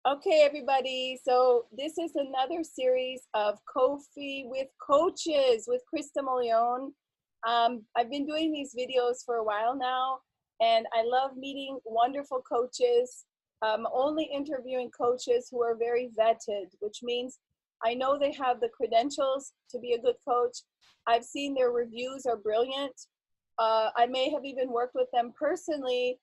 Okay, everybody. So this is another series of Kofi with Coaches with Krista Molione. I've been doing these videos for a while now, and I love meeting wonderful coaches. I'm only interviewing coaches who are very vetted, which means I know they have the credentials to be a good coach. I've seen their reviews are brilliant. I may have even worked with them personally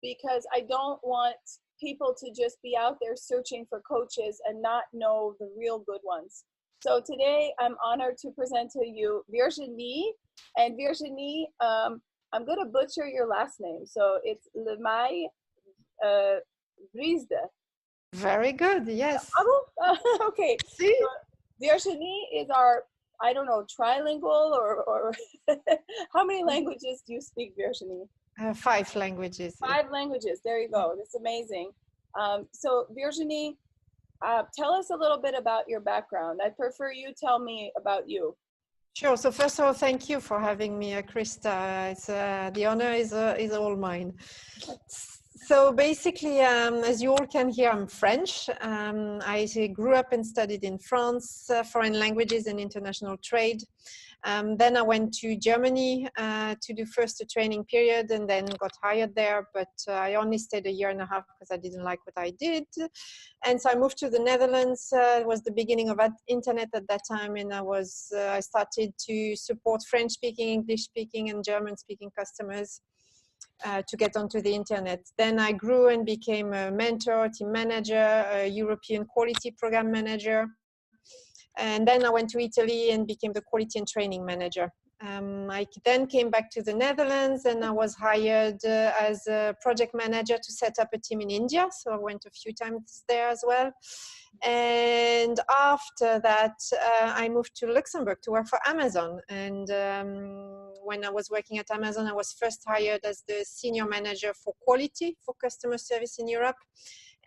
because I don't want people to just be out there searching for coaches and not know the real good ones. So today I'm honored to present to you Virginie. And Virginie, I'm going to butcher your last name. So it's Lemay-Vriesde. Very good, yes. Okay. See? So Virginie is our, I don't know, trilingual or how many languages do you speak, Virginie? 5 languages. 5 languages. There you go. That's amazing. So Virginie, tell us a little bit about your background. I prefer you tell me about you. Sure. So first of all, thank you for having me, Krista. It's, the honor is all mine. So basically, as you all can hear, I'm French. I grew up and studied in France, foreign languages and international trade. Then I went to Germany to do first a training period and then got hired there. But I only stayed a year and a half because I didn't like what I did. And so I moved to the Netherlands. It was the beginning of internet at that time. And I started to support French-speaking, English-speaking and German-speaking customers to get onto the internet. Then I grew and became a mentor, team manager, a European quality program manager. And then I went to Italy and became the quality and training manager. I then came back to the Netherlands and I was hired as a project manager to set up a team in India. So I went a few times there as well. And after that, I moved to Luxembourg to work for Amazon. And when I was working at Amazon, I was first hired as the senior manager for quality for customer service in Europe.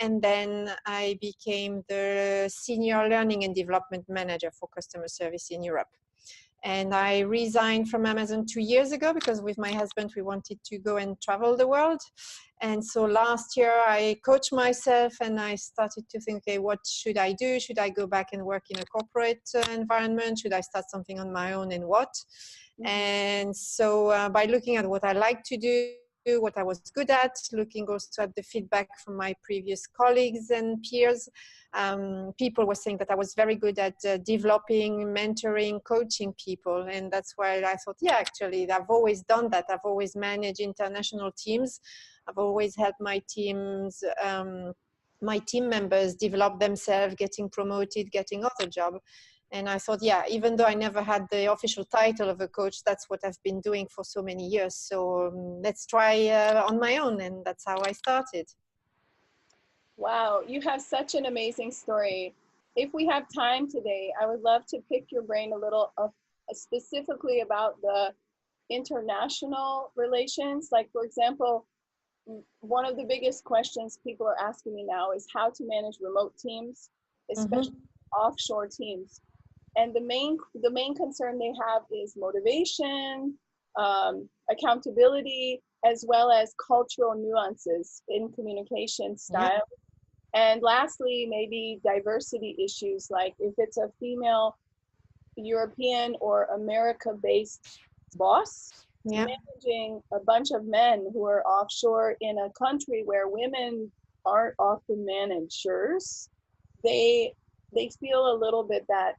And then I became the senior learning and development manager for customer service in Europe. And I resigned from Amazon 2 years ago because with my husband, we wanted to go and travel the world. And so last year I coached myself and I started to think, okay, what should I do? Should I go back and work in a corporate environment? Should I start something on my own and what? Mm-hmm. And so by looking at what I like to do, what I was good at, looking also at the feedback from my previous colleagues and peers. People were saying that I was very good at developing, mentoring, coaching people. And that's why I thought, yeah, actually, I've always done that. I've always managed international teams. I've always helped my teams, my team members develop themselves, getting promoted, getting other jobs. And I thought, yeah, even though I never had the official title of a coach, that's what I've been doing for so many years. So let's try on my own. And that's how I started. Wow, you have such an amazing story. If we have time today, I would love to pick your brain a little specifically about the international relations. Like, for example, one of the biggest questions people are asking me now is how to manage remote teams, especially offshore teams. And the main concern they have is motivation, accountability, as well as cultural nuances in communication style. Yep. And lastly, maybe diversity issues, like if it's a female European or America-based boss, yep, managing a bunch of men who are offshore in a country where women aren't often managers, they feel a little bit that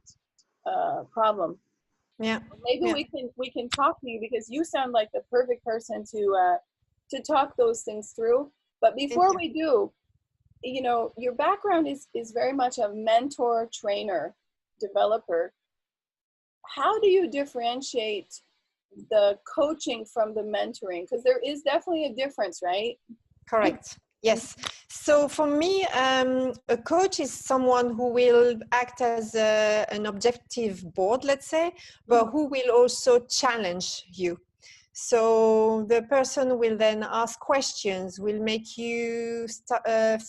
problem. Yeah. Maybe we can talk to you because you sound like the perfect person to talk those things through. But before we do, you know, your background is very much a mentor, trainer, developer. How do you differentiate the coaching from the mentoring? Because there is definitely a difference, right? Correct. Yes. So for me, a coach is someone who will act as an objective board, let's say, but who will also challenge you. So the person will then ask questions, will make you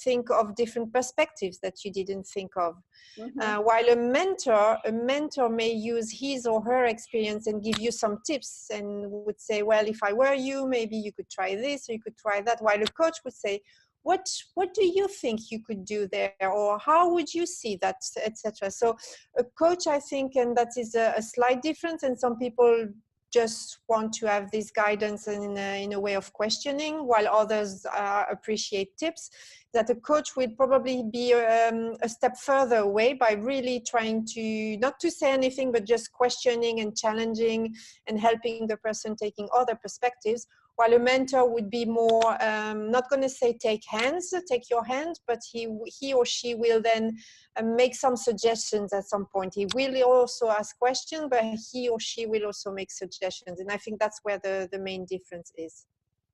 think of different perspectives that you didn't think of. Mm-hmm. While a mentor may use his or her experience and give you some tips and would say, well, if I were you, maybe you could try this or you could try that. While a coach would say, what do you think you could do there, or how would you see that, etc. So a coach, I think, and that is a slight difference, and some people just want to have this guidance in a way of questioning, while others appreciate tips. That a coach will probably be a step further away by really trying to not to say anything, but just questioning and challenging and helping the person taking other perspectives, while a mentor would be more, not going to say take your hand, but he or she will then make some suggestions at some point. He will also ask questions, but he or she will also make suggestions. And I think that's where the main difference is.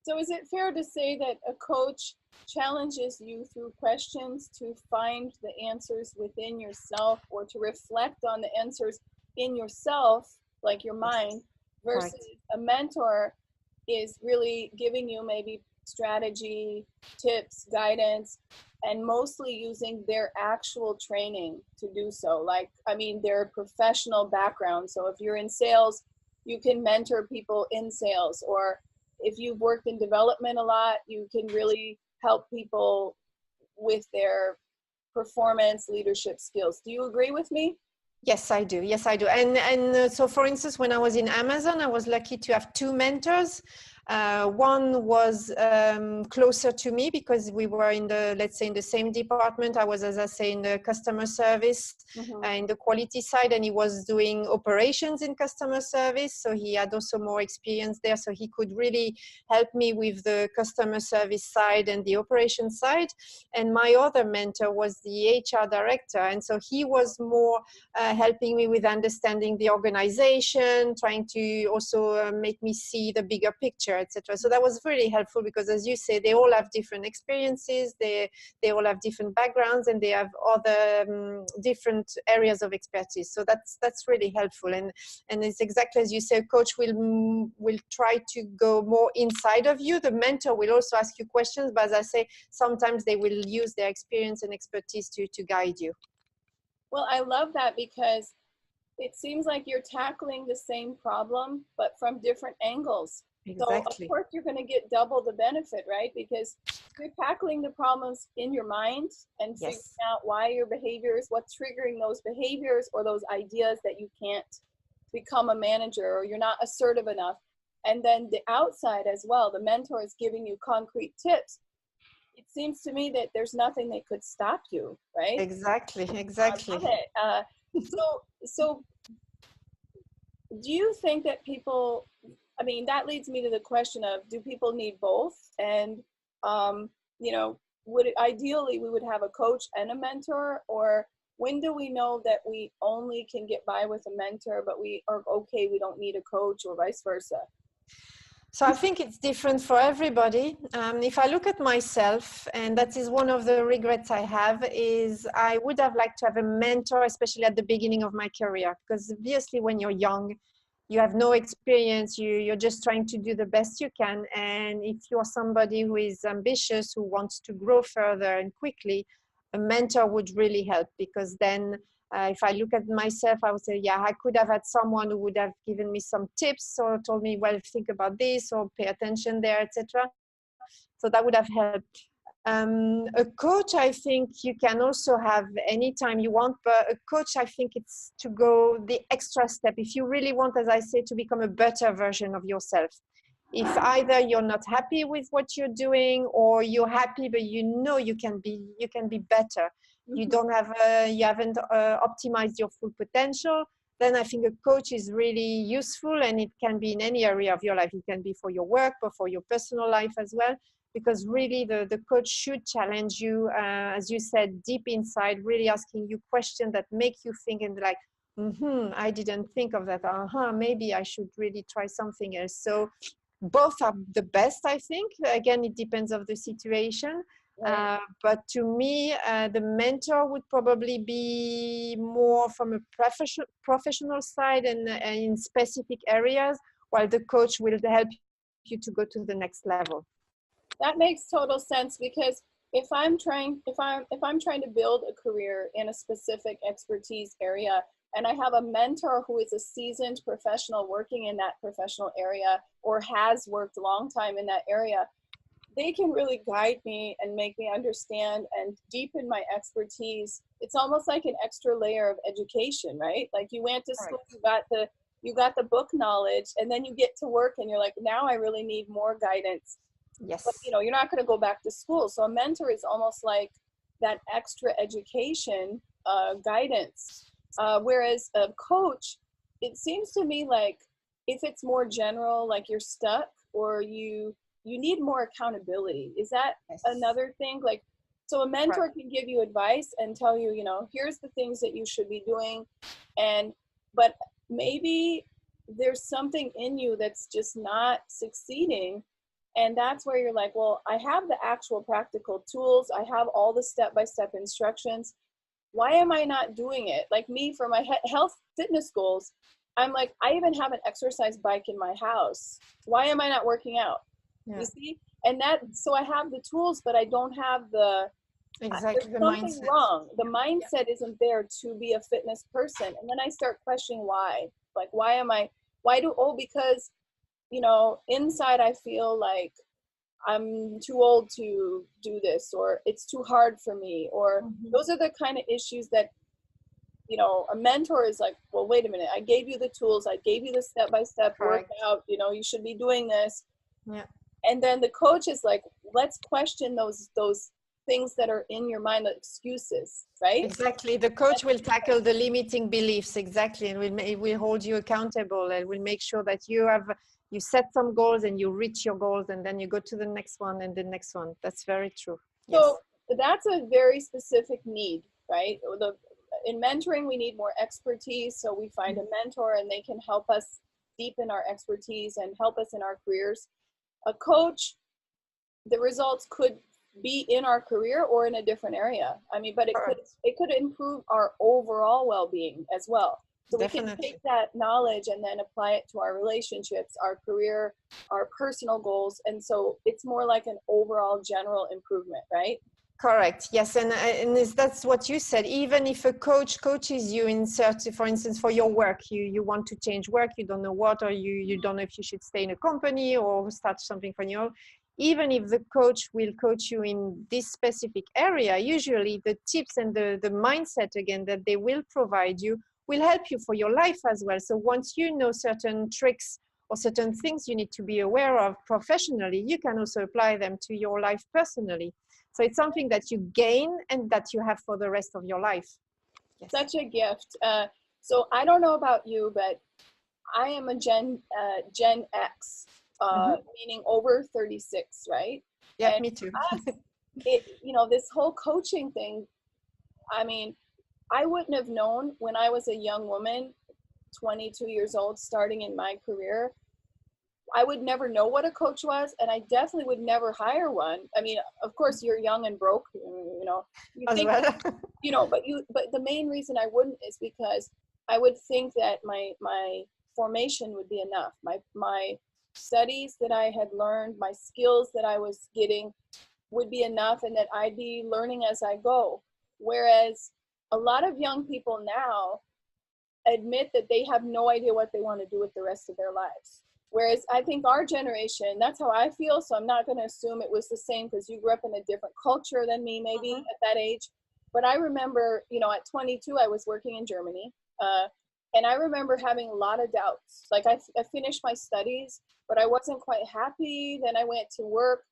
So is it fair to say that a coach challenges you through questions to find the answers within yourself, or to reflect on the answers in yourself, like your mind, versus a mentor is really giving you maybe strategy, tips, guidance, and mostly using their actual training to do so. Like, I mean, their professional background. So if you're in sales, you can mentor people in sales, or if you've worked in development a lot, you can really help people with their performance leadership skills. Do you agree with me? Yes, I do. Yes, I do. And so, for instance, when I was in Amazon, I was lucky to have two mentors. One was closer to me because we were in the, let's say, in the same department. I was, as I say, in the customer service, in the quality side, and he was doing operations in customer service. So he had also more experience there. So he could really help me with the customer service side and the operations side. And my other mentor was the HR director. And so he was more helping me with understanding the organization, trying to also make me see the bigger picture, etc. So that was really helpful because, as you say, they all have different experiences, they all have different backgrounds, and they have other different areas of expertise. So that's really helpful. And it's exactly as you say, a coach will try to go more inside of you. The mentor will also ask you questions, but as I say, sometimes they will use their experience and expertise to guide you. Well, I love that because it seems like you're tackling the same problem, but from different angles. Exactly. So of course you're going to get double the benefit, right? Because you're tackling the problems in your mind and figuring out why your behaviors, what's triggering those behaviors or those ideas that you can't become a manager or you're not assertive enough. And then the outside as well, the mentor is giving you concrete tips. It seems to me that there's nothing that could stop you, right? Exactly. I love it. So do you think that people, I mean, that leads me to the question of, do people need both? And, you know, ideally we would have a coach and a mentor, or when do we know that we only can get by with a mentor, but we are okay, we don't need a coach, or vice versa? So I think it's different for everybody. If I look at myself, and that is one of the regrets I have, is I would have liked to have a mentor, especially at the beginning of my career, because obviously when you're young, you have no experience, you're just trying to do the best you can. And if you're somebody who is ambitious, who wants to grow further and quickly, a mentor would really help, because then if I look at myself, I would say, yeah, I could have had someone who would have given me some tips or told me, well, think about this or pay attention there, etc. So that would have helped. A coach, I think you can also have anytime you want, but a coach, I think it's to go the extra step. If you really want, as I say, to become a better version of yourself. If either you're not happy with what you're doing, or you're happy, but you know you can be better. You don't have, you haven't optimized your full potential, then I think a coach is really useful, and it can be in any area of your life. It can be for your work, but for your personal life as well, because really the coach should challenge you, as you said, deep inside, really asking you questions that make you think and like, I didn't think of that. Maybe I should really try something else. So both are the best, I think. Again, it depends on the situation. But to me, the mentor would probably be more from a professional side and in specific areas, while the coach will help you to go to the next level. That makes total sense, because if I'm trying to build a career in a specific expertise area, and I have a mentor who is a seasoned professional working in that professional area or has worked a long time in that area, they can really guide me and make me understand and deepen my expertise. It's almost like an extra layer of education, right? Like you went to school, you got the book knowledge, and then you get to work and you're like, now I really need more guidance. Yes. But you know, you're not going to go back to school. So a mentor is almost like that extra education, guidance. Whereas a coach, it seems to me like if it's more general, like you're stuck or you need more accountability. Is that another thing? Like, so a mentor can give you advice and tell you, you know, here's the things that you should be doing. But maybe there's something in you that's just not succeeding. And that's where you're like, well, I have the actual practical tools. I have all the step-by-step instructions. Why am I not doing it? Like me, for my health fitness goals, I'm like, I even have an exercise bike in my house. Why am I not working out? Yeah. You see? And so I have the tools, but I don't have the exactly there's something wrong. The mindset isn't there to be a fitness person. And then I start questioning why. Like, because, you know, inside I feel like I'm too old to do this, or it's too hard for me, or those are the kind of issues that, you know, a mentor is like, well, wait a minute, I gave you the tools, I gave you the step-by-step workout, you know, you should be doing this. Yeah. And then the coach is like, let's question those things that are in your mind, the excuses, right? Exactly. The coach will tackle the limiting beliefs, exactly, and will hold you accountable, and will make sure that you set some goals and you reach your goals, and then you go to the next one and the next one. That's very true. So that's a very specific need, right? In mentoring, we need more expertise. So we find a mentor and they can help us deepen our expertise and help us in our careers. A coach, the results could be in our career or in a different area. I mean, but it could improve our overall well-being as well. So we can take that knowledge and then apply it to our relationships, our career, our personal goals. And so it's more like an overall general improvement, right? Correct. Yes. And that's what you said. Even if a coach coaches you in search, for instance, for your work, you want to change work, you don't know what, or you don't know if you should stay in a company or start something for you. Even if the coach will coach you in this specific area, usually the tips and the mindset, again, that they will provide you will help you for your life as well. So once you know certain tricks or certain things you need to be aware of professionally, you can also apply them to your life personally. So it's something that you gain and that you have for the rest of your life. Yes. Such a gift. So I don't know about you, but I am a Gen X, meaning over 36, right? Yeah, and me too. You know, this whole coaching thing, I mean, I wouldn't have known when I was a young woman, 22 years old, starting in my career. I would never know what a coach was, and I definitely would never hire one. I mean, of course, you're young and broke, you know. You think, you know, but the main reason I wouldn't is because I would think that my formation would be enough. My studies that I had learned, my skills that I was getting would be enough, and that I'd be learning as I go. Whereas a lot of young people now admit that they have no idea what they want to do with the rest of their lives. Whereas I think our generation, that's how I feel. So I'm not going to assume it was the same because you grew up in a different culture than me, maybe at that age. But I remember, you know, at 22, I was working in Germany. And I remember having a lot of doubts. Like I finished my studies, but I wasn't quite happy. Then I went to work.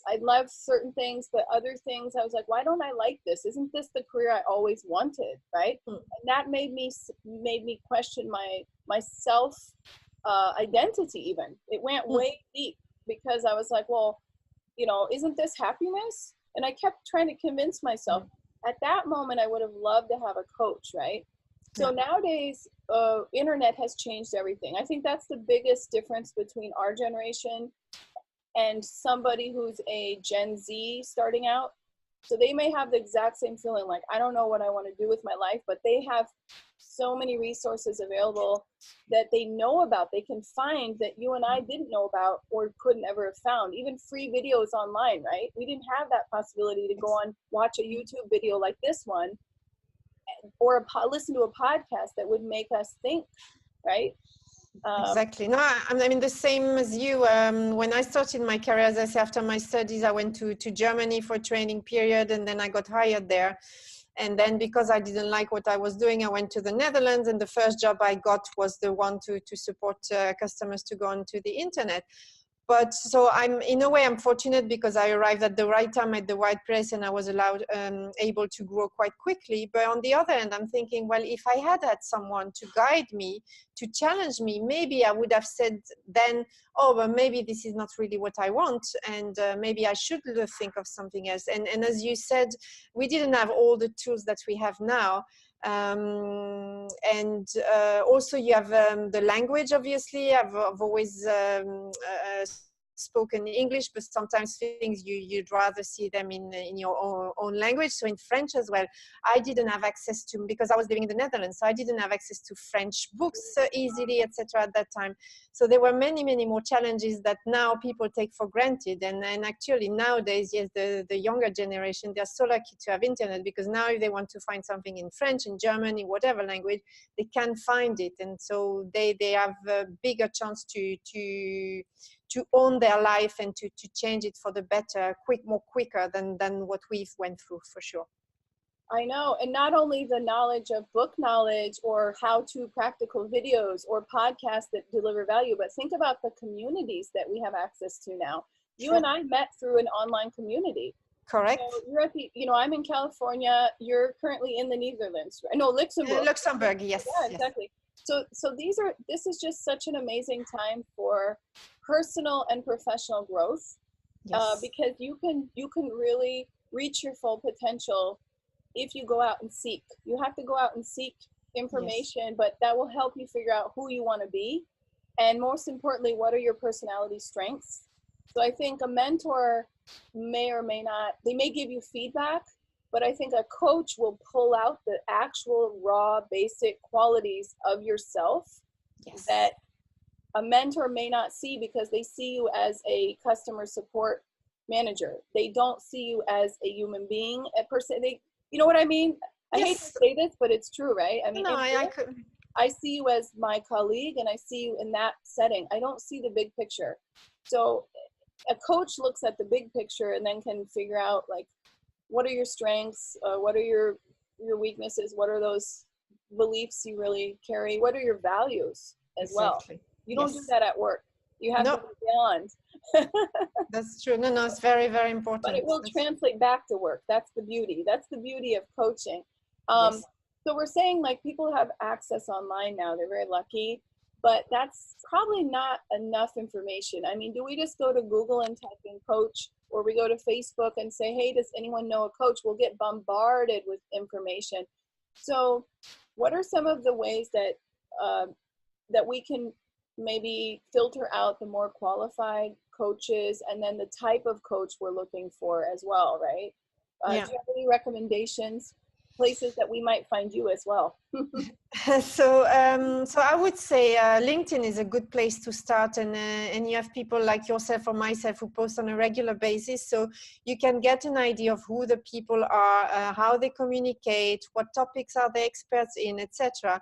I loved certain things, but other things I was like, why don't I like this? Isn't this the career I always wanted, right? And that made me question my self identity even. It went way deep because I was like, well, you know, isn't this happiness? And I kept trying to convince myself. At that moment, I would have loved to have a coach, right? So nowadays, internet has changed everything. I think that's the biggest difference between our generation and somebody who's a Gen Z starting out. So they may have the exact same feeling, like, I don't know what I want to do with my life, but they have so many resources available that they know about, they can find that you and I didn't know about or couldn't ever have found. Even free videos online, right? We didn't have that possibility to go on, watch a YouTube video like this one, or listen to a podcast that would make us think, right? Exactly. No, I mean the same as you. When I started my career, as I say, after my studies, I went to Germany for a training period, and then I got hired there. And then because I didn't like what I was doing, I went to the Netherlands, and the first job I got was the one to support customers to go onto the internet. But so I'm, in a way, I'm fortunate because I arrived at the right time at the right place, and I was able to grow quite quickly. But on the other hand, I'm thinking, well, if I had someone to guide me, to challenge me, maybe I would have said then, oh, well, maybe this is not really what I want, and maybe I should think of something else. And as you said, we didn't have all the tools that we have now. And also you have the language. Obviously I've always spoken English, but sometimes things you'd rather see them in your own language. So in French as well, I didn't have access to, because I was living in the Netherlands, so I didn't have access to French books easily, etc. at that time. So there were many more challenges that now people take for granted. And actually nowadays, yes, the younger generation, they're so lucky to have internet, because now if they want to find something in French, in German, in whatever language, they can find it. And so they have a bigger chance to own their life and to change it for the better, more quicker than what we've went through, for sure. I know. And not only the knowledge of book knowledge or how-to practical videos or podcasts that deliver value, but think about the communities that we have access to now. You and I met through an online community. Correct. So you're at the, I'm in California. You're currently in the Netherlands, right? No, Luxembourg. Luxembourg, yes. Yeah, exactly. Yes. So this is just such an amazing time for personal and professional growth, yes. Because you can really reach your full potential if you go out and seek. You have to go out and seek information, yes. But that will help you figure out who you want to be, and most importantly, what are your personality strengths. So I think a mentor may or may not, they may give you feedback, but I think a coach will pull out the actual raw basic qualities of yourself, yes. That a mentor may not see, because they see you as a customer support manager. They don't see you as a human being, a person. You know what I mean? I hate to say this, but it's true, right? I mean, no, I see you as my colleague, and I see you in that setting. I don't see the big picture. So a coach looks at the big picture and then can figure out, like, what are your strengths? What are your weaknesses? What are those beliefs you really carry? What are your values as well? You don't do that at work. You have to go beyond. That's true. No, it's very important. But it will translate back to work. That's the beauty. That's the beauty of coaching. Yes. So we're saying, like, people have access online now. They're very lucky. But that's probably not enough information. I mean, do we just go to Google and type in coach, or we go to Facebook and say, hey, does anyone know a coach? We'll get bombarded with information. So what are some of the ways that that we can maybe filter out the more qualified coaches, and then the type of coach we're looking for as well, right? Do you have any recommendations, places that we might find you as well? So I would say LinkedIn is a good place to start, and you have people like yourself or myself who post on a regular basis, so you can get an idea of who the people are, how they communicate, what topics are they experts in, etc.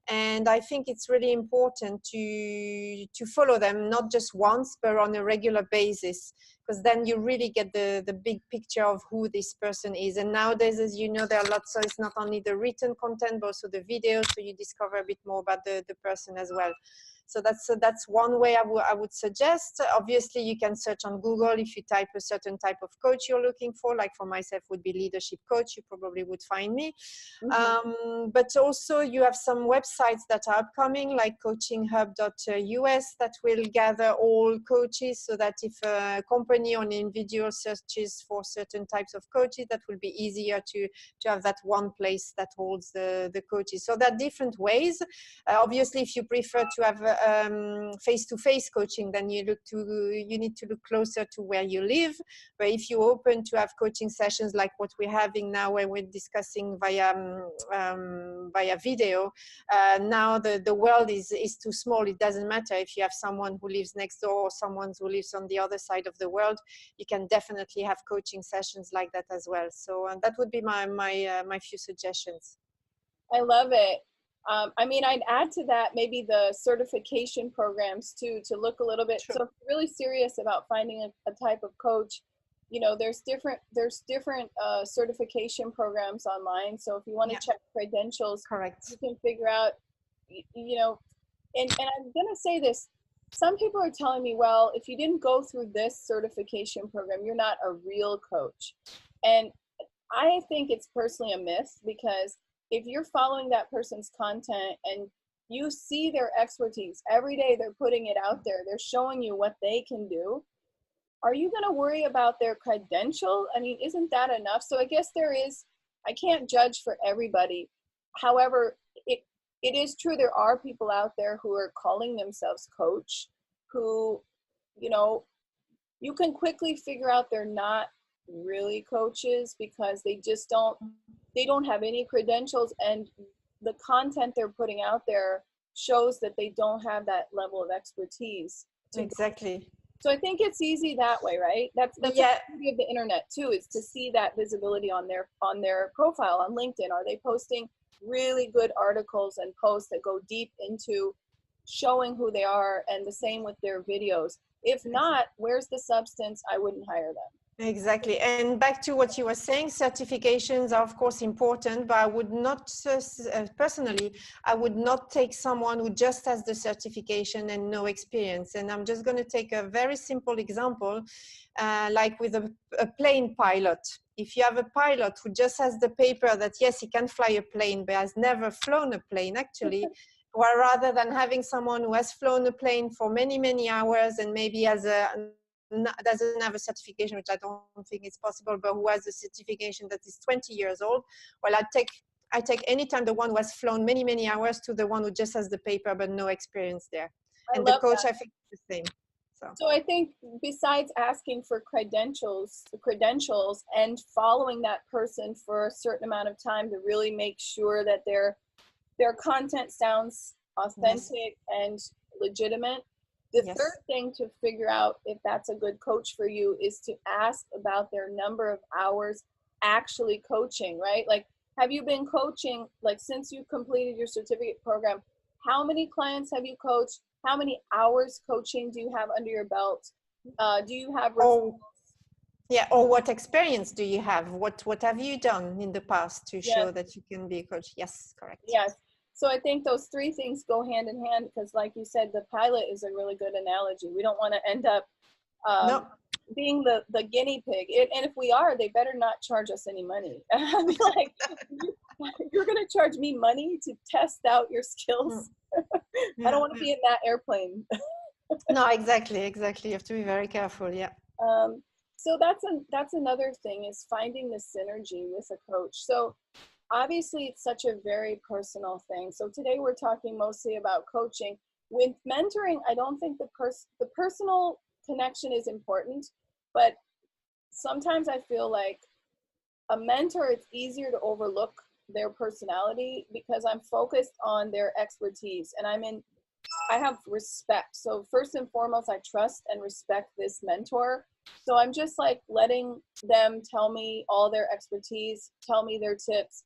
And I think it's really important to follow them, not just once, but on a regular basis, because then you really get the big picture of who this person is. And nowadays, as you know, there are lots, so it's not only the written content, but also the videos, so you discover a bit more about the person as well. So that's one way I would suggest. Obviously, you can search on Google if you type a certain type of coach you're looking for. Like for myself would be leadership coach. You probably would find me. Mm-hmm. But also you have some websites that are upcoming, like coachinghub.us, that will gather all coaches, so that if a company or an individual searches for certain types of coaches, that will be easier to have that one place that holds the coaches. So there are different ways. Obviously, if you prefer to have face-to-face coaching, then you need to look closer to where you live. But if you're open to have coaching sessions like what we're having now, where we're discussing via video, now the world is too small. It doesn't matter if you have someone who lives next door or someone who lives on the other side of the world. You can definitely have coaching sessions like that as well. So that would be my few suggestions. I love it. I mean, I'd add to that maybe the certification programs too, to look a little bit. Sure. So if you're really serious about finding a type of coach, you know, there's different certification programs online. So if you want to check credentials, correct, you can figure out, you know, and I'm gonna say this. Some people are telling me, well, if you didn't go through this certification program, you're not a real coach. And I think it's personally a myth, because if you're following that person's content and you see their expertise every day, they're putting it out there, they're showing you what they can do. Are you going to worry about their credential? I mean, isn't that enough? So I guess I can't judge for everybody. However, it is true, there are people out there who are calling themselves coach, who, you know, you can quickly figure out they're not really coaches, because they don't have any credentials, and the content they're putting out there shows that they don't have that level of expertise. Exactly. So I think it's easy that way, right? That's the beauty of the internet too, is to see that visibility on their profile on LinkedIn. Are they posting really good articles and posts that go deep into showing who they are, and the same with their videos? If not, where's the substance? I wouldn't hire them. Exactly. And back to what you were saying, certifications are of course important, but I would not, personally, I would not take someone who just has the certification and no experience. And I'm just going to take a very simple example, like with a plane pilot. If you have a pilot who just has the paper that, yes, he can fly a plane, but has never flown a plane actually, or rather than having someone who has flown a plane for many, many hours and maybe doesn't have a certification, which I don't think is possible, but who has a certification that is 20 years old, well, I take anytime the one who has flown many, many hours to the one who just has the paper but no experience there. And the coach, I think, is the same. So I think besides asking for credentials and following that person for a certain amount of time to really make sure that their content sounds authentic and legitimate, the third thing to figure out if that's a good coach for you is to ask about their number of hours actually coaching, right? Like, have you been coaching, like, since you completed your certificate program, how many clients have you coached? How many hours coaching do you have under your belt? Do you have referrals? Or what experience do you have? What have you done in the past to show that you can be a coach? Yes, correct. Yes. So I think those three things go hand in hand, because like you said, the pilot is a really good analogy. We don't want to end up being the guinea pig. And if we are, they better not charge us any money. Like, you're going to charge me money to test out your skills? I don't want to be in that airplane. No, exactly. You have to be very careful. So that's another thing, is finding the synergy with a coach. So obviously it's such a very personal thing. So today we're talking mostly about coaching. With mentoring, I don't think the personal connection is important, but sometimes I feel like a mentor, it's easier to overlook their personality because I'm focused on their expertise, and I have respect. So first and foremost, I trust and respect this mentor. So I'm just like letting them tell me all their expertise, tell me their tips.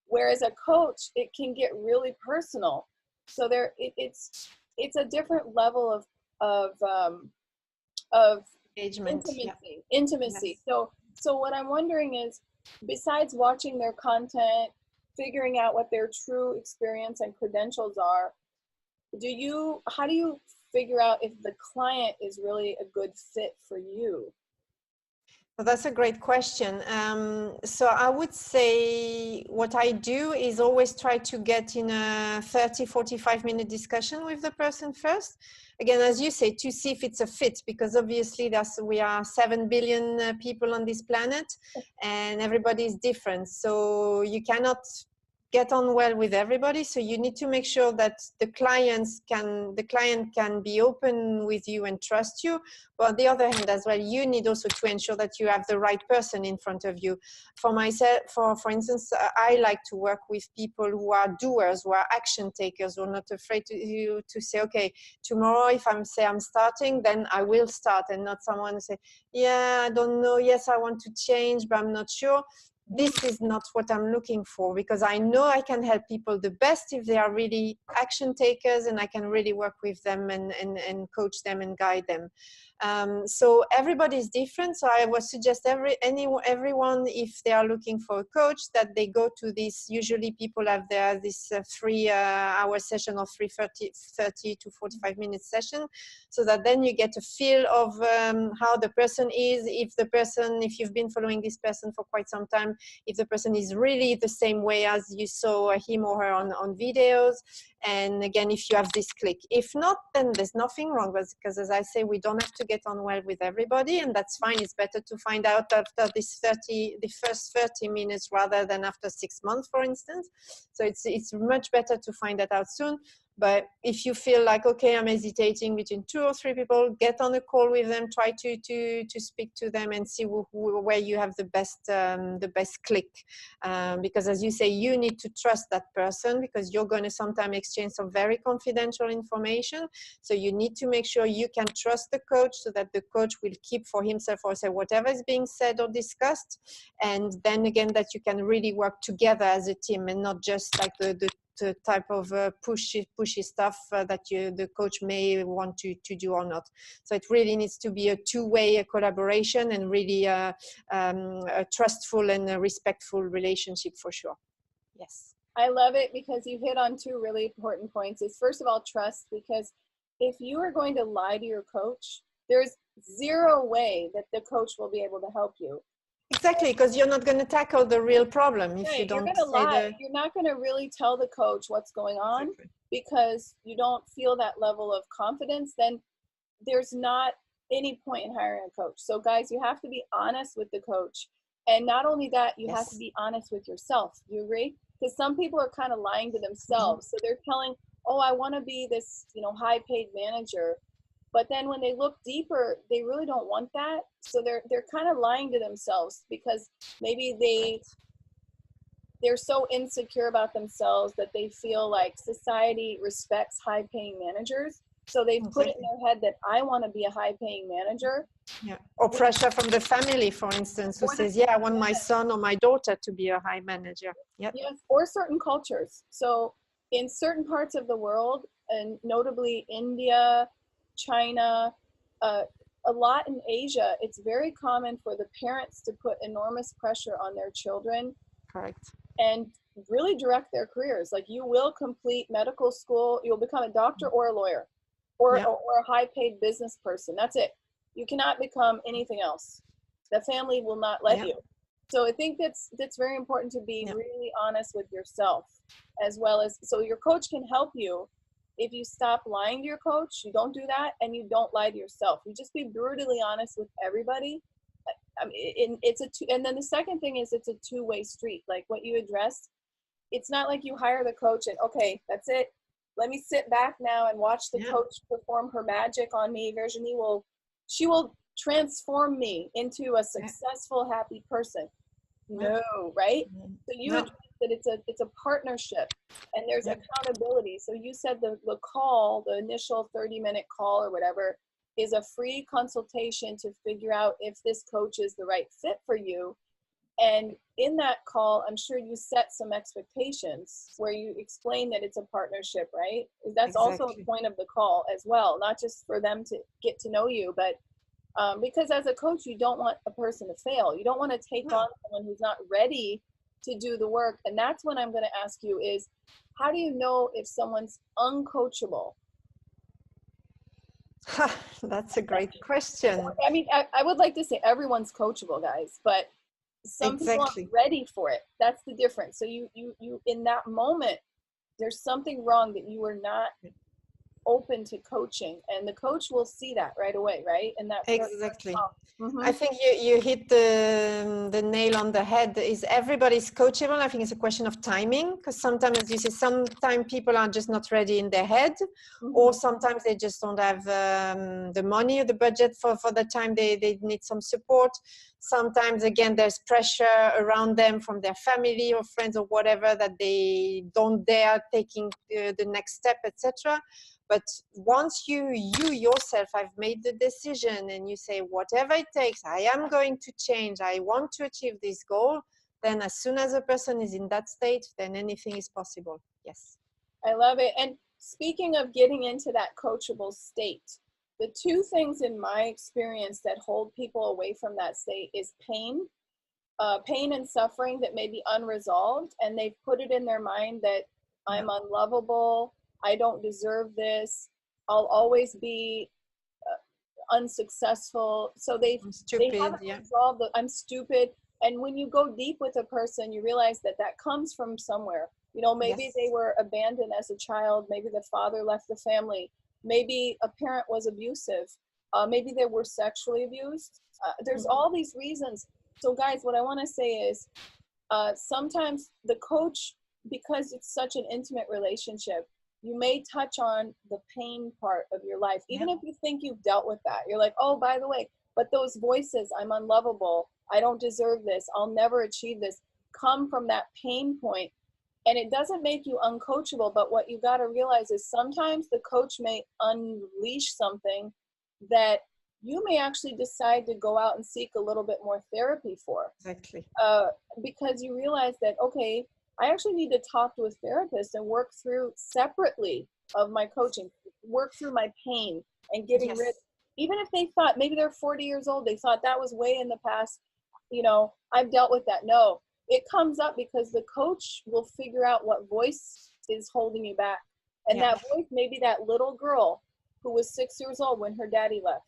Whereas a coach, it can get really personal. So it's a different level of engagement, intimacy. Yes. So what I'm wondering is, besides watching their content, figuring out what their true experience and credentials are, how do you figure out if the client is really a good fit for you? Well, that's a great question. So I would say what I do is always try to get in a 45-minute discussion with the person first. Again, as you say, to see if it's a fit, because obviously we are 7 billion people on this planet and everybody is different. So you cannot get on well with everybody. So you need to make sure that the client can be open with you and trust you. But on the other hand as well, you need also to ensure that you have the right person in front of you. For myself, for instance, I like to work with people who are doers, who are action takers, who are not afraid to say, okay, tomorrow if I'm starting, then I will start, and not someone say, yeah, I don't know, yes, I want to change, but I'm not sure. this is not what I'm looking for, because I know I can help people the best if they are really action takers, and I can really work with them and coach them and guide them. So everybody is different. So I would suggest everyone, if they are looking for a coach, that they go to this. Usually people have this 3-hour session or 30 to 45 minute session, so that then you get a feel of how the person is. If you've been following this person for quite some time, if the person is really the same way as you saw him or her on videos. And again, if you have this click. If not, then there's nothing wrong, because as I say, we don't have to get on well with everybody, and that's fine. It's better to find out after the first 30 minutes rather than after 6 months, for instance. So it's much better to find that out soon. But if you feel like, okay, I'm hesitating between 2 or 3 people, get on a call with them, try to speak to them and see where you have the best click. Because as you say, you need to trust that person, because you're going to sometimes exchange some very confidential information. So you need to make sure you can trust the coach, so that the coach will keep for himself or say whatever is being said or discussed. And then again, that you can really work together as a team, and not just like the type of pushy stuff that the coach may want to do or not. So it really needs to be a two-way collaboration, and really a trustful and a respectful relationship for sure. Yes. I love it, because you hit on 2 really important points. Is first of all, trust, because if you are going to lie to your coach, there's 0 way that the coach will be able to help you. Exactly, because you're not going to tackle the real problem if you don't. You're going to lie. You're not going to really tell the coach what's going on, because you don't feel that level of confidence. Then there's not any point in hiring a coach. So guys, you have to be honest with the coach. And not only that, you have to be honest with yourself. Do you agree? Because some people are kind of lying to themselves. So they're telling, oh, I want to be this, high paid manager. But then when they look deeper, they really don't want that. So they're kind of lying to themselves, because maybe they're so insecure about themselves that they feel like society respects high paying managers. So they put it in their head that I want to be a high paying manager. Yeah. Or pressure from the family, for instance, who says, yeah, I want my son or my daughter to be a high manager. Yep. Yes, or certain cultures. So in certain parts of the world, and notably India, China, a lot in Asia, it's very common for the parents to put enormous pressure on their children. Correct. And really direct their careers. Like, you will complete medical school, you'll become a doctor or a lawyer, or a high paid business person. That's it. You cannot become anything else. The family will not let you. So I think that's very important to be really honest with yourself, as well as, so your coach can help you. If you stop lying to your coach, you don't do that, and you don't lie to yourself. You just be brutally honest with everybody. I mean, and then the second thing is, it's a two-way street. Like what you addressed, it's not like you hire the coach and, okay, that's it. Let me sit back now and watch the coach perform her magic on me. Virginie she will transform me into a successful, happy person. No, right? So you addressed that it's a partnership, and there's accountability. So you said the initial 30-minute call or whatever, is a free consultation to figure out if this coach is the right fit for you. And in that call, I'm sure you set some expectations where you explain that it's a partnership, right? That's also a point of the call as well, not just for them to get to know you, but because as a coach, you don't want a person to fail. You don't want to take on someone who's not ready to do the work. And that's what I'm going to ask you is, how do you know if someone's uncoachable? That's a great question. I mean, I would like to say everyone's coachable, guys, but some people aren't ready for it. That's the difference. So you in that moment, there's something wrong, that you are not open to coaching, and the coach will see that right away, right? And that I think you hit the nail on the head. Is everybody's coachable? I think it's a question of timing, because sometimes, as you say, sometimes people are just not ready in their head, or sometimes they just don't have the money or the budget for the time they need some support. Sometimes, again, there's pressure around them from their family or friends or whatever, that they don't dare taking the next step, etc. But once you yourself have made the decision, and you say, whatever it takes, I am going to change, I want to achieve this goal, then as soon as a person is in that state, then anything is possible. Yes. I love it. And speaking of getting into that coachable state, the two things in my experience that hold people away from that state is pain, pain and suffering that may be unresolved, and they've put it in their mind that I'm unlovable, I don't deserve this, I'll always be unsuccessful. So they haven't resolved the I'm stupid. And when you go deep with a person, you realize that that comes from somewhere. You know, maybe they were abandoned as a child. Maybe the father left the family. Maybe a parent was abusive. Maybe they were sexually abused. There's all these reasons. So guys, what I want to say is sometimes the coach, because it's such an intimate relationship, you may touch on the pain part of your life. Even if you think you've dealt with that, you're like, oh, by the way, but those voices, I'm unlovable, I don't deserve this, I'll never achieve this, come from that pain point. And it doesn't make you uncoachable, but what you got to realize is sometimes the coach may unleash something that you may actually decide to go out and seek a little bit more therapy for. Exactly. Because you realize that, okay, I actually need to talk to a therapist and work through separately of my coaching, work through my pain and getting rid. Even if they thought, maybe they're 40 years old, they thought that was way in the past, you know, I've dealt with that. No, it comes up because the coach will figure out what voice is holding you back. And that voice may be that little girl who was 6 years old when her daddy left.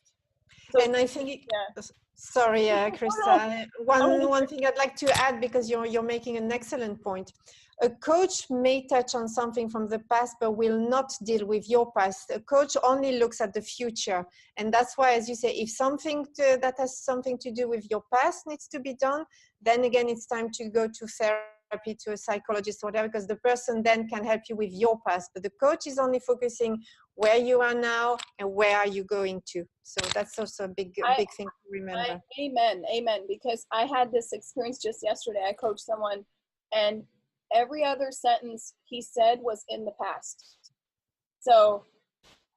So, and I think, sorry, Krista, one thing I'd like to add, because you're making an excellent point. A coach may touch on something from the past, but will not deal with your past. A coach only looks at the future. And that's why, as you say, if something that has something to do with your past needs to be done, then again, it's time to go to therapy, to a psychologist or whatever, because the person then can help you with your past. But the coach is only focusing where you are now and where are you going to. So that's also a big thing to remember. Amen. Because I had this experience just yesterday. I coached someone and every other sentence he said was in the past. So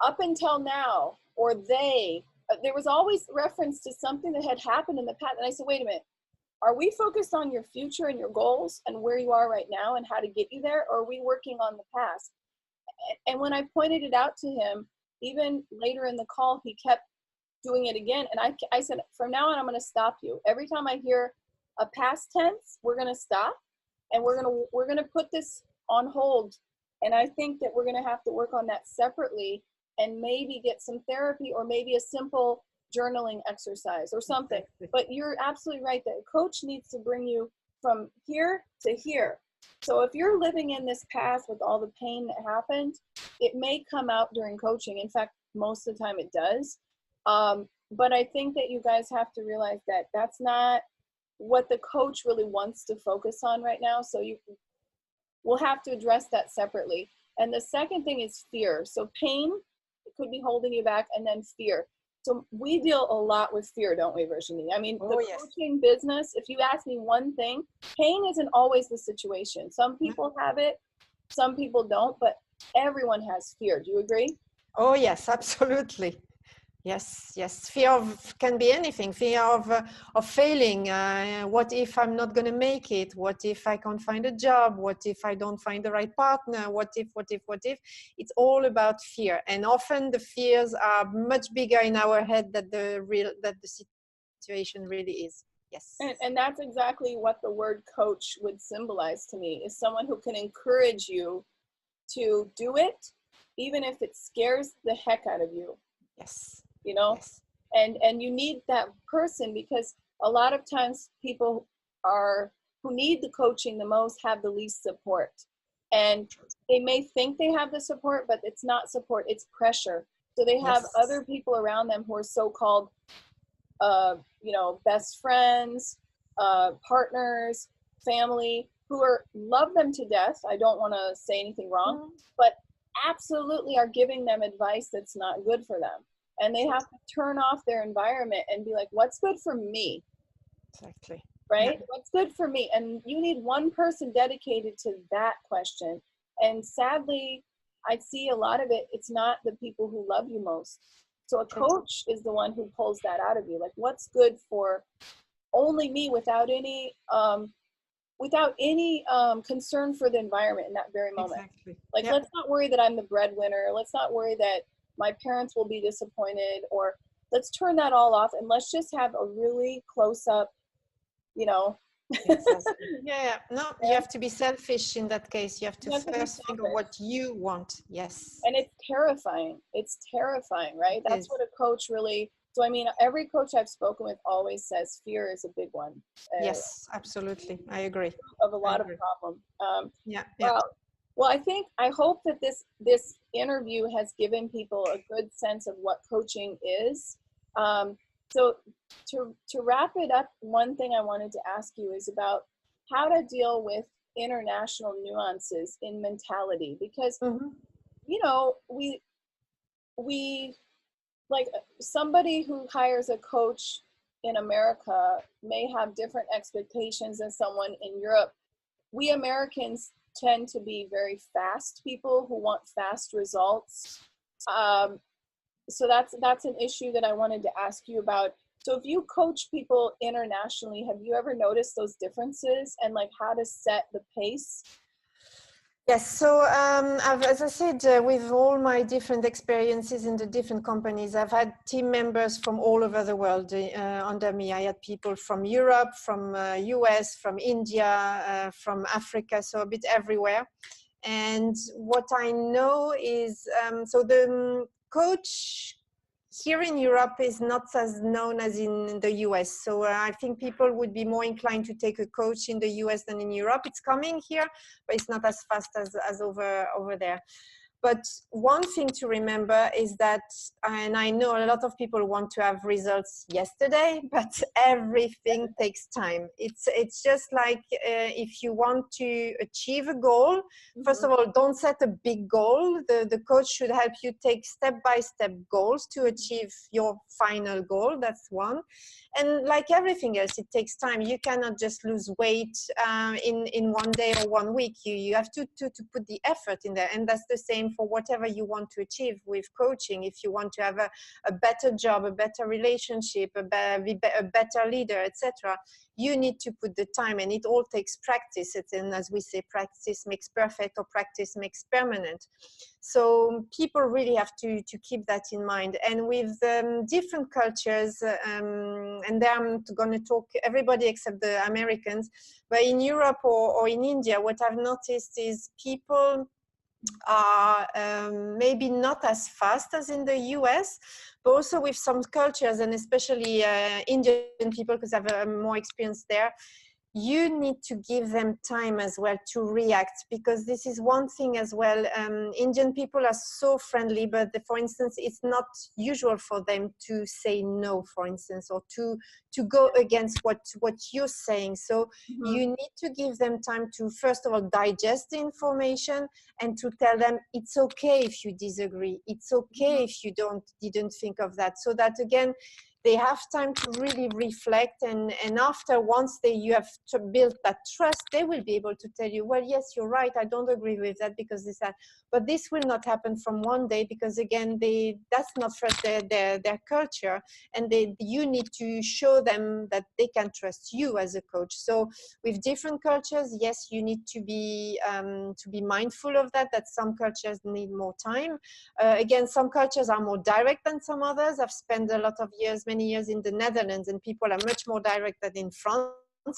up until now, or there was always reference to something that had happened in the past. And I said, wait a minute, are we focused on your future and your goals and where you are right now and how to get you there? Or are we working on the past? And when I pointed it out to him, even later in the call, he kept doing it again. And I said, from now on, I'm going to stop you. Every time I hear a past tense, we're going to stop and we're going to put this on hold. And I think that we're going to have to work on that separately and maybe get some therapy or maybe a simple journaling exercise or something. But you're absolutely right that a coach needs to bring you from here to here. So if you're living in this path with all the pain that happened, it may come out during coaching. In fact, most of the time it does. But I think that you guys have to realize that that's not what the coach really wants to focus on right now. So we'll have to address that separately. And the second thing is fear. So pain, it could be holding you back, and then fear. So we deal a lot with fear, don't we, Virginie? I mean, coaching business, if you ask me one thing, pain isn't always the situation. Some people have it, some people don't, but everyone has fear. Do you agree? Oh, yes, absolutely. Yes. Fear can be anything. Fear of failing. What if I'm not going to make it? What if I can't find a job? What if I don't find the right partner? What if? It's all about fear. And often the fears are much bigger in our head than the situation really is. Yes. And that's exactly what the word coach would symbolize to me, is someone who can encourage you to do it, even if it scares the heck out of you. Yes. You know, and you need that person, because a lot of times people who need the coaching the most have the least support, and they may think they have the support, but it's not support, it's pressure. So they have other people around them who are so-called best friends, partners, family, who love them to death. I don't want to say anything wrong, but absolutely are giving them advice that's not good for them. And they have to turn off their environment and be like, what's good for me? Exactly. Right? Yeah. What's good for me? And you need one person dedicated to that question. And sadly, I see a lot of it. It's not the people who love you most. So a coach is the one who pulls that out of you. Like, what's good for only me, without any without any concern for the environment in that very moment. Exactly. Like, Yeah. let's not worry that I'm the breadwinner. Let's not worry that my parents will be disappointed, or let's turn that all off and let's just have a really close up, you know. Exactly. Yeah. No, you Yeah, have to be selfish in that case. You have to you have to be first think of selfish. what you want. Yes. And it's terrifying. It's terrifying, right? It That's is. what a coach really, so I mean, every coach I've spoken with always says fear is a big one Yes, absolutely. I agree. of a I lot of agree. problem. Yeah. Yeah. Well, I hope that this interview has given people a good sense of what coaching is. So to wrap it up, one thing I wanted to ask you is about how to deal with international nuances in mentality, because Mm-hmm. you know we like somebody who hires a coach in America may have different expectations than someone in Europe. We Americans tend to be very fast people who want fast results. Um, so that's an issue that I wanted to ask you about. So if you coach people internationally, have you ever noticed those differences and like how to set the pace? Yes, so as I said, with all my different experiences in the different companies, I've had team members from all over the world under me. I had people from Europe, from US, from India, from Africa, so a bit everywhere. And what I know is, so the coach here in Europe is not as known as in the US. So I think people would be more inclined to take a coach in the US than in Europe. It's coming here, but it's not as fast as over there. But one thing to remember is that, and I know a lot of people want to have results yesterday, but everything takes time. It's just like if you want to achieve a goal, first of all, don't set a big goal. The coach should help you take step-by-step goals to achieve your final goal. That's one. And like everything else, it takes time. You cannot just lose weight in one day or 1 week. You have to put the effort in there. And that's the same for whatever you want to achieve with coaching. If you want to have a better job, a better relationship, a better leader, etc., you need to put the time, and it all takes practice. And as we say, practice makes perfect, or practice makes permanent. So people really have to keep that in mind. And with different cultures, and there I'm going to talk everybody except the Americans, but in Europe or in India, what I've noticed is people are maybe not as fast as in the US, but also with some cultures, and especially Indian people, because I have more experience there, you need to give them time as well to react, because this is one thing as well. Indian people are so friendly, but for instance, it's not usual for them to say no, for instance, or to go against what you're saying. So you need to give them time to, first of all, digest the information, and to tell them it's okay if you disagree. It's okay if you didn't think of that. So that again, they have time to really reflect, and after, once you have built that trust, they will be able to tell you, well, yes, you're right, I don't agree with that because this, that. But this will not happen from one day, because again, that's not first their culture, and you need to show them that they can trust you as a coach. So with different cultures, yes, you need to be mindful of that some cultures need more time. Again, some cultures are more direct than some others. I've spent a lot of many years in the Netherlands, and people are much more direct than in France,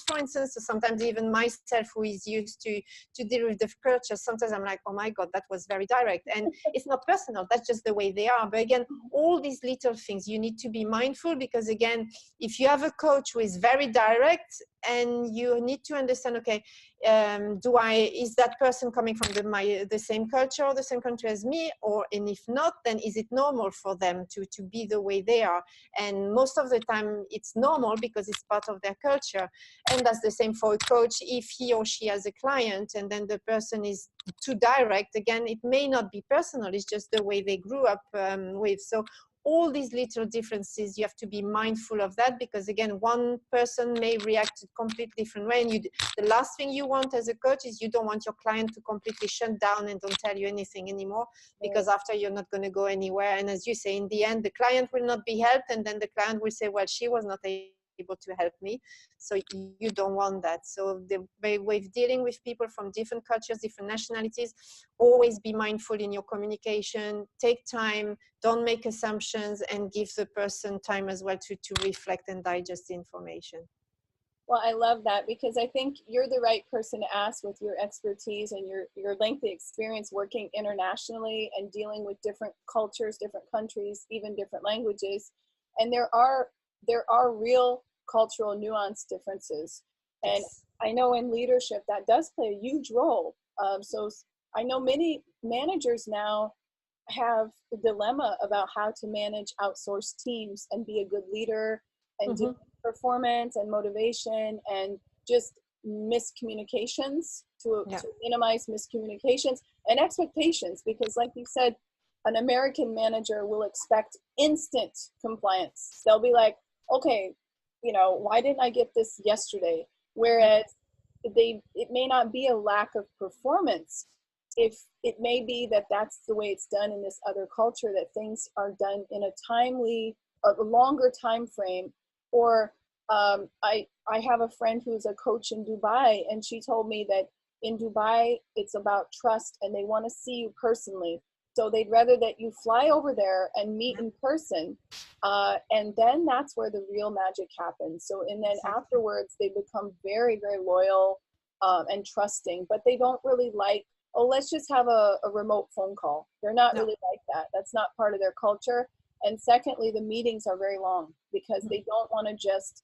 for instance. So sometimes even myself, who is used to deal with the culture, sometimes I'm like, oh my God, that was very direct. And it's not personal, that's just the way they are. But again, all these little things you need to be mindful, because again, if you have a coach who is very direct, and you need to understand, okay, is that person coming from the same culture or the same country as me, and if not, then is it normal for them to be the way they are? And most of the time it's normal, because it's part of their culture. And that's the same for a coach. If he or she has a client and then the person is too direct, again, it may not be personal, it's just the way they grew up with. So all these little differences, you have to be mindful of that, because again, one person may react a completely different way. And the last thing you want as a coach is, you don't want your client to completely shut down and don't tell you anything anymore, because after, you're not going to go anywhere. And as you say, in the end, the client will not be helped, and then the client will say, well, she was not able able to help me. So you don't want that. So the way of dealing with people from different cultures, different nationalities, always be mindful in your communication, take time, don't make assumptions, and give the person time as well to reflect and digest the information. Well, I love that, because I think you're the right person to ask with your expertise and your lengthy experience working internationally and dealing with different cultures, different countries, even different languages. And there are real cultural nuance differences. And Yes. I know in leadership that does play a huge role. So I know many managers now have the dilemma about how to manage outsourced teams and be a good leader and do performance and motivation and just miscommunications to minimize miscommunications and expectations, because like you said, an American manager will expect instant compliance. They'll be like, okay, why didn't I get this yesterday? Whereas it may not be a lack of performance. If it may be that that's the way it's done in this other culture, that things are done in a longer time frame. Or I have a friend who's a coach in Dubai, and she told me that in Dubai, it's about trust and they want to see you personally. So they'd rather that you fly over there and meet in person. And then that's where the real magic happens. And then afterwards, they become very, very loyal and trusting, but they don't really like, oh, let's just have a remote phone call. They're not really like that. That's not part of their culture. And secondly, the meetings are very long because they don't want to just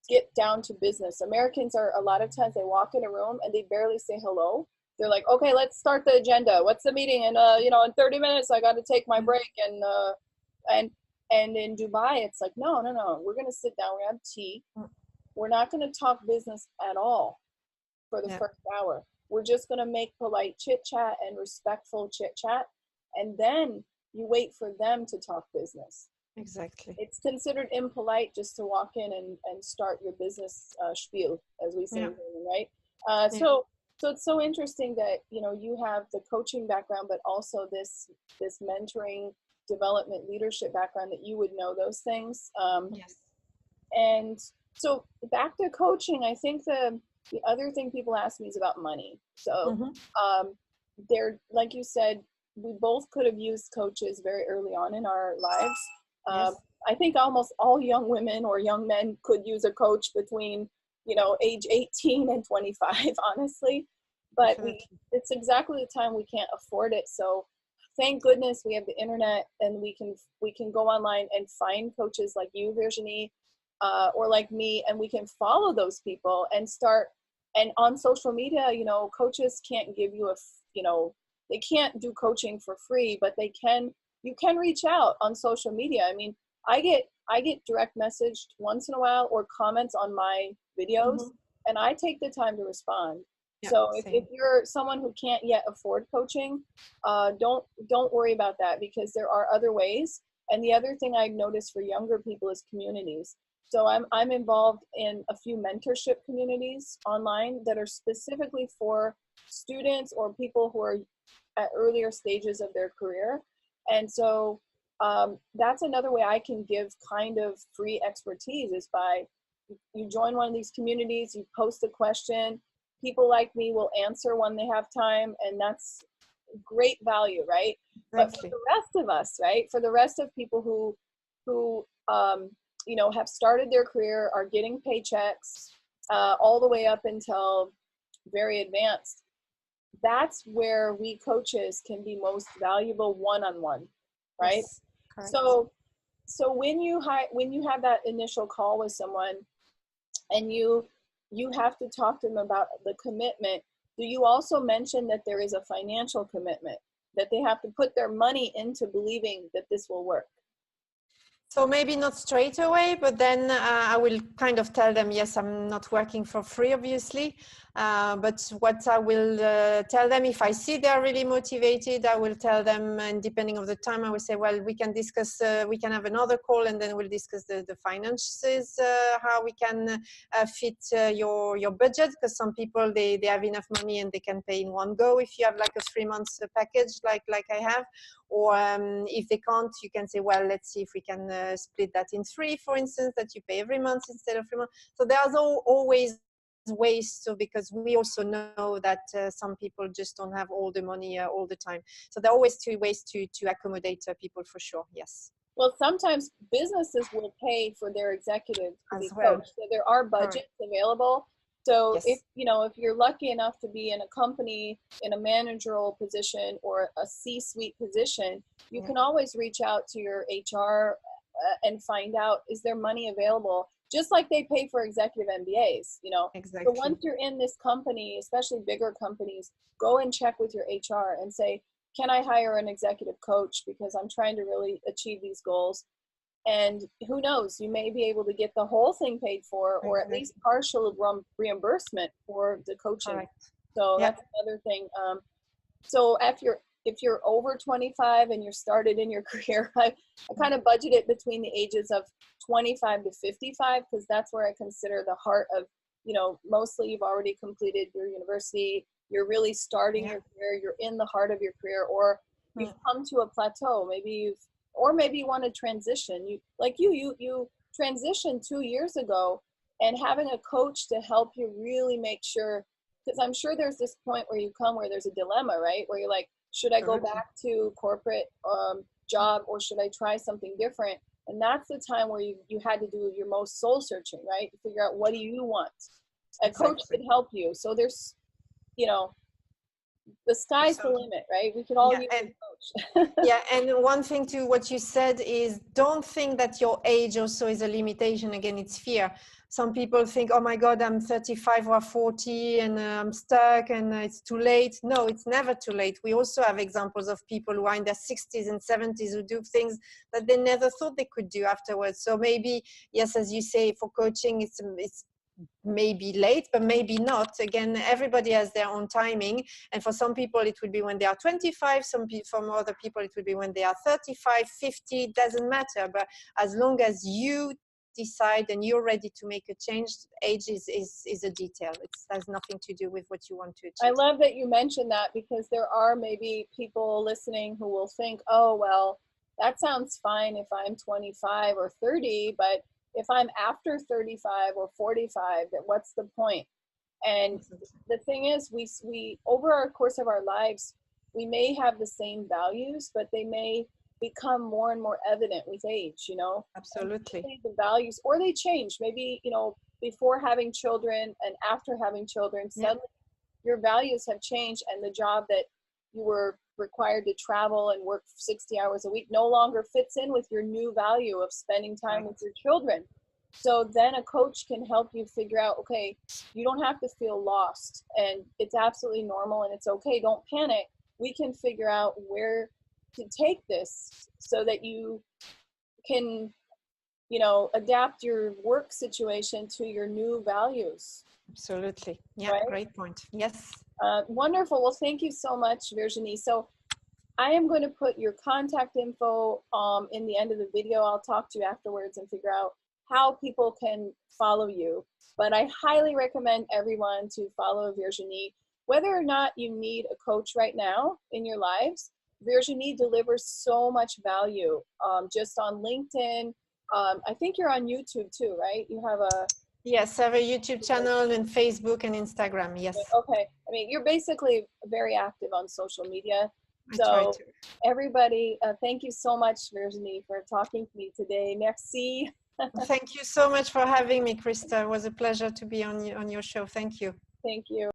get down to business. Americans are, a lot of times they walk in a room and they barely say hello. They're like, okay, let's start the agenda. What's the meeting? And, in 30 minutes, I got to take my break. And in Dubai, it's like, no, we're going to sit down. We're going to have tea. We're not going to talk business at all for the first hour. We're just going to make polite chit chat and respectful chit chat. And then you wait for them to talk business. Exactly. It's considered impolite just to walk in and start your business spiel, as we say, right? So it's so interesting that, you have the coaching background, but also this mentoring, development, leadership background, that you would know those things. Yes. And so back to coaching, I think the other thing people ask me is about money. So they're, like you said, we both could have used coaches very early on in our lives. I think almost all young women or young men could use a coach between, age 18 and 25, honestly. But it's exactly the time we can't afford it. So thank goodness we have the internet, and we can go online and find coaches like you, Virginie, or like me, and we can follow those people and start. And on social media, coaches can't give you they can't do coaching for free, but you can reach out on social media. I mean, I get direct messaged once in a while or comments on my videos, and I take the time to respond. So if you're someone who can't yet afford coaching, don't worry about that, because there are other ways. And the other thing I've noticed for younger people is communities. So I'm involved in a few mentorship communities online that are specifically for students or people who are at earlier stages of their career. And so that's another way I can give kind of free expertise, is by you join one of these communities, you post a question, people like me will answer when they have time, and that's great value, right? But for the rest of us, right, for the rest of people who have started their career, are getting paychecks all the way up until very advanced, that's where we coaches can be most valuable one-on-one, right? Yes, so when you have that initial call with someone, and you have to talk to them about the commitment, do you also mention that there is a financial commitment, that they have to put their money into believing that this will work? So maybe not straight away, but then I will kind of tell them, yes, I'm not working for free, obviously. But what I will tell them, if I see they're really motivated, I will tell them, and depending on the time, I will say, well, we can discuss, we can have another call, and then we'll discuss the finances, how we can fit your budget, because some people, they have enough money and they can pay in one go if you have like a 3 months package like I have. Or if they can't, you can say, well, let's see if we can split that in 3, for instance, that you pay every month instead of 3 months. So there's always ways to, because we also know that some people just don't have all the money all the time. So there are always 2 ways to accommodate people, for sure. Yes. Well, sometimes businesses will pay for their executives to be well. coached. So there are budgets available. So Yes. if you're lucky enough to be in a company in a managerial position or a C-suite position, you can always reach out to your HR and find out, is there money available? Just like they pay for executive MBAs, Exactly. So once you're in this company, especially bigger companies, go and check with your HR and say, can I hire an executive coach because I'm trying to really achieve these goals? And who knows, you may be able to get the whole thing paid for, or at least partial reimbursement for the coaching. Correct. So that's another thing. So if you're over 25 and you're started in your career, I kind of budget it between the ages of 25 to 55, because that's where I consider the heart of, mostly you've already completed your university, you're really starting your career, you're in the heart of your career, or you've come to a plateau, maybe you want to transition. You transitioned 2 years ago, and having a coach to help you really make sure, because I'm sure there's this point where you come where there's a dilemma, right? Where you're like, should I go back to corporate job, or should I try something different? And that's the time where you had to do your most soul searching, right? To figure out, what do you want? A coach could help you. So there's, the sky's the limit, right? We could all use a coach. Yeah, and one thing to what you said is, don't think that your age also is a limitation. Again, it's fear. Some people think, oh my God, I'm 35 or 40 and I'm stuck and it's too late. No, it's never too late. We also have examples of people who are in their 60s and 70s who do things that they never thought they could do afterwards. So maybe, yes, as you say, for coaching, it's maybe late, but maybe not. Again, everybody has their own timing, and for some people it will be when they are 25, for other people it will be when they are 35, 50, it doesn't matter. But as long as you decide and you're ready to make a change, age is a detail. It has nothing to do with what you want to achieve. I love that you mentioned that, because there are maybe people listening who will think, oh, well, that sounds fine if I'm 25 or 30, but if I'm after 35 or 45, then what's the point? And the thing is, we over our course of our lives, we may have the same values, but they may become more and more evident with age, Absolutely. The values, or they change. Maybe, before having children and after having children, suddenly your values have changed, and the job that you were required to travel and work 60 hours a week no longer fits in with your new value of spending time with your children. So then a coach can help you figure out, okay, you don't have to feel lost, and it's absolutely normal and it's okay. Don't panic. We can figure out where to take this so that you can, adapt your work situation to your new values. Absolutely. Yeah, right? Great point. Yes. Wonderful. Well, thank you so much, Virginie. So I am going to put your contact info in the end of the video. I'll talk to you afterwards and figure out how people can follow you. But I highly recommend everyone to follow Virginie. Whether or not you need a coach right now in your lives, Virginie delivers so much value just on LinkedIn. I think you're on YouTube too, right? You have a... Yes, I have a YouTube channel and Facebook and Instagram, yes. Okay. I mean, you're basically very active on social media. So everybody, thank you so much, Virginie, for talking to me today. Merci. Thank you so much for having me, Krista. It was a pleasure to be on your show. Thank you. Thank you.